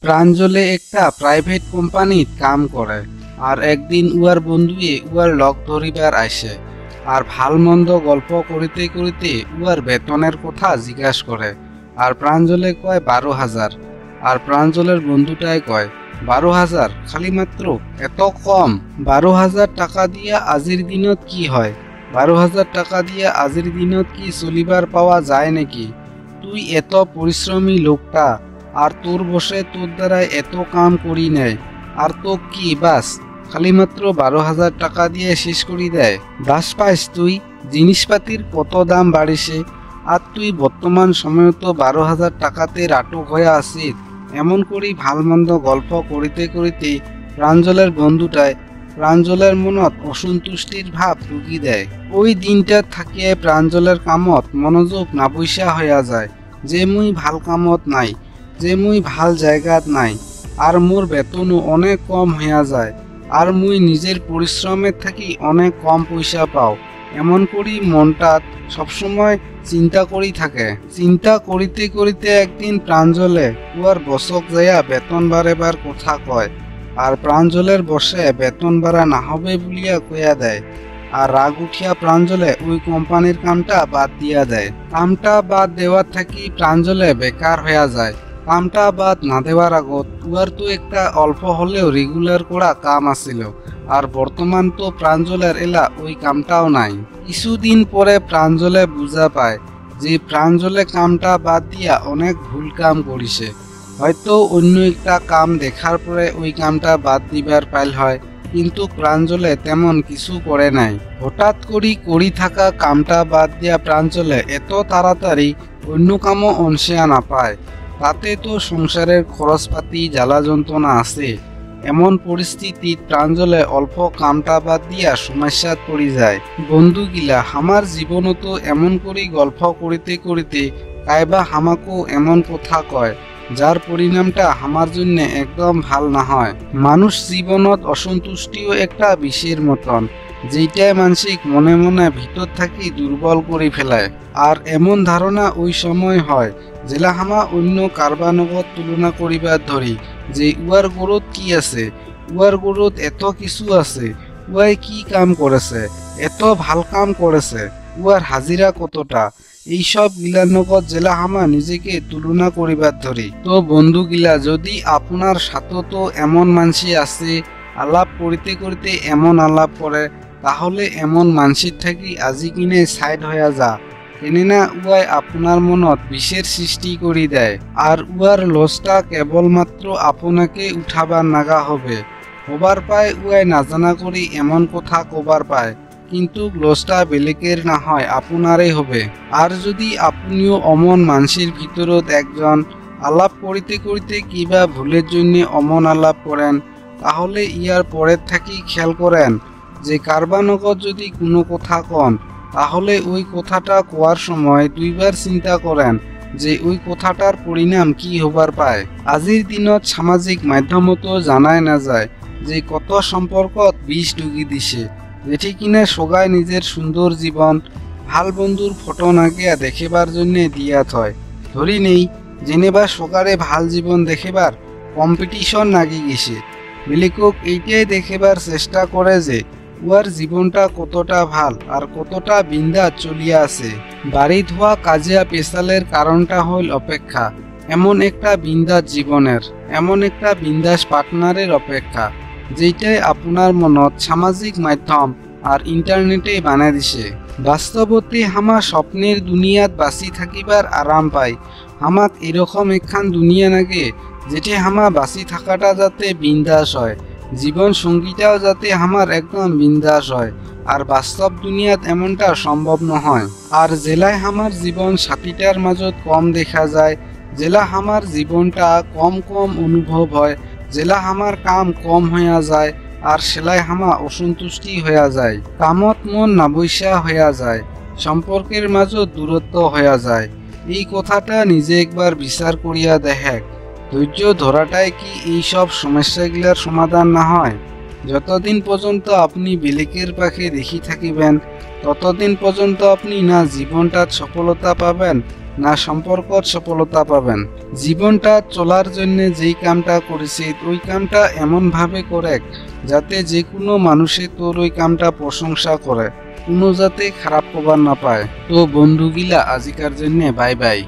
প্রাঞ্জলে একটা প্রাইভেট কোম্পানিত কাম করে আর একদিন উয়ার বন্ধুয়ে উয়ার লগ ধরিবার আইসে আর ভাল মন্দ গল্প করিতে করিতে উয়ার বেতনের কথা জিজ্ঞাসা করে আর প্রাঞ্জলে কয় 12,000 আর প্রাঞ্জলের বন্ধুটাই কয় 12,000 খালি মাত্র এত কম? 12,000 টাকা দিয়া আজির দিনত কি হয়? 12,000 টাকা দিয়া আজির দিনত কি চলিবার পাওয়া যায় নাকি? তুই এত পরিশ্রমী লোকটা আর তোর বসে তোর দ্বারাই এত কাম করি নেয় আর তো কি বাস খালি মাত্র 12,000 টাকা দিয়ে শেষ করি দেয়? দাস পাইস তুই? জিনিসপাতির কত দাম বাড়িছে আর তুই বর্তমান সময়ে তো 12,000 টাকাতে আটক হয়ে আসিস। এমন করি ভাল মন্দ গল্প করিতে করিতে প্রাঞ্জলের বন্ধুটায় প্রাঞ্জলের মনত অসন্তুষ্টির ভাব ঢুকি দেয়। ওই দিনটা থাকিয়ে প্রাঞ্জলের কামত মনোযোগ না বৈশা হইয়া যায় যে মুই ভাল কামত নাই, যে মুই ভাল জায়গাত নাই আর মোর বেতনও অনেক কম হইয়া যায় আর মুই নিজের পরিশ্রমের থাকি অনেক কম পয়সা পাও। এমন করি মনটাত সবসময় চিন্তা করি থাকে। চিন্তা করিতে করিতে একদিন প্রাঞ্জলে উয়ার বসক যাইয়া বেতন বাড়েবার কথা কয় আর প্রাঞ্জলের বসে বেতন বাড়া না হবে বলিয়া কইয়া দেয় আর রাগ উঠিয়া প্রাঞ্জলে ওই কোম্পানির কামটা বাদ দিয়া দেয়। কামটা বাদ দেওয়ার থাকি প্রাঞ্জলে বেকার হইয়া যায়। কামটা বাদ না দেওয়ার আগত উয়ার তো একটা অল্প হলেও রেগুলার করা কাম আছিল আর বর্তমান তো প্রাঞ্জলের এলা ওই কামটাও নাই। কিছুদিন পরে প্রাঞ্জলে বুঝা পায় যে প্রাঞ্জলে কামটা বাদ দিয়া অনেক ভুল কাম করিছে। হয়তো অন্য একটা কাম দেখার পরে ওই কামটা বাদ দিবার পাইল হয়, কিন্তু প্রাঞ্জলে তেমন কিছু করে নাই। হঠাৎ করি থাকা কামটা বাদ দিয়া প্রাঞ্জলে এত তাড়াতাড়ি অন্য কামও অনসিয়া না পায়। তাতে তো সংসারের খরচপাতি জ্বালা যন্ত্রণা আছে। এমন পরিস্থিতিত প্রাঞ্জলে অল্প কামটা বাদ দিয়া সমস্যাত পড়ি যায়। বন্ধুগিলা আমার জীবনতো এমন করি গল্প করিতে করিতে কাইবা হামাকো এমন কথা কয় যার পরিণামটা আমার জন্য একদম ভাল না হয়। মানুষ জীবনত অসন্তুষ্টিও একটা বিষের মতন, যেটাই মানসিক মনে মনে ভিতর থাকি দুর্বল করে ফেলায়। আর এমন ধারণা ওই সময় হয় জেলা হামা অন্য কারবানগত তুলনা করিবার ধরি যে উয়ার গরত কি আছে, উয়ার গরত এত কিছু আছে, উয়াই কি কাম করেছে, এত ভাল কাম করেছে, উয়ার হাজিরা কতটা, এইসব গিলার নগদ জেলা হামা নিজেকে তুলনা করিবার ধরি। তো বন্ধু গিলা, যদি আপনার সাথে তো এমন মানসি আছে আলাপ করিতে করিতে এমন আলাপ করে, তাহলে এমন মানসির থাকি আজি কিনে সাইড হইয়া যা। কেননা উয়াই আপনার মনত বিষের সৃষ্টি করি দেয় আর উয়ার লসটা কেবলমাত্র আপনাকে উঠাবার নাগা হবে। হবার পায় উয়াই নাজানা করি এমন কথা কবার পায়, কিন্তু লসটা বেলেকের না হয় আপনারই হবে। আর যদি আপনিও অমন মানসির ভিতরত একজন, আলাপ করিতে করিতে কিবা ভুলের জন্য অমন আলাপ করেন, তাহলে ইয়ার পরের থাকি খেয়াল করেন যে কারবানগত যদি কোনো কথা কন, তাহলে ওই কথাটা কোয়ার সময় দুইবার চিন্তা করেন যে ওই কথাটার পরিণাম কি হবার পায়। আজির দিনত সামাজিক মাধ্যমতো জানাই না যায় যে কত সম্পর্কত বিষ ঢুকি দিছে, যেটি কিনা সগাই নিজের সুন্দর জীবন ভাল বন্ধুর ফটো নাগিয়া দেখিবার জন্য দিয়াত হয়। ধরি নেই জেনেবা সকারে ভাল জীবন দেখিবার কম্পিটিশন নাগি গেছে, বেলেকক এইটাই দেখিবার চেষ্টা করে যে উয়ার জীবনটা কতটা ভাল আর কতটা বিন্দাস চলিয়া আছে। বাড়ি ধোয়া কাজিয়া পেশালের কারণটা হইল অপেক্ষা, এমন একটা বিন্দাস জীবনের, এমন একটা বিন্দাস পার্টনারের অপেক্ষা, যেটাই আপনার মনত সামাজিক মাধ্যম আর ইন্টারনেটে বানাই দিছে। বাস্তবতে হামা স্বপ্নের দুনিয়াত বাঁচি থাকিবার আরাম পাই। হামাক এরকম একখান দুনিয়া নাগে যেটি হামা বাঁচি থাকাটা যাতে বিন্দাস হয়, জীবন সঙ্গীটাও যাতে আমার একদম বিন্দাস হয়। আর বাস্তব দুনিয়াত এমনটা সম্ভব নহয়। আর জেলায় আমার জীবন সাথীটার মাঝত কম দেখা যায়, জেলা আমার জীবনটা কম কম অনুভব হয়, জেলা আমার কাম কম হইয়া যায় আর সেলাই হামা অসন্তুষ্টি হইয়া যায়, কামত মন নাবৈসা হইয়া যায়, সম্পর্কের মাঝত দূরত্ব হইয়া যায়। এই কথাটা নিজে একবার বিচার করিয়া দেখেক। ধৈর্য ধরাটাই কি এই সব সমস্যাগুলার সমাধান না হয়? যতদিন পর্যন্ত আপনি বেলেকের পাখে দেখি থাকিবেন, ততদিন পর্যন্ত আপনি না জীবনটার সফলতা পাবেন না সম্পর্কত সফলতা পাবেন। জীবনটা চলার জন্য যেই কামটা করেছে ওই কামটা এমন ভাবে করে যাতে যে কোনো মানুষে তোর ওই কামটা প্রশংসা করে, কোনো যাতে খারাপ খবর না পায়। তো বন্ধুগিলা আজিকার জন্য বাই বাই।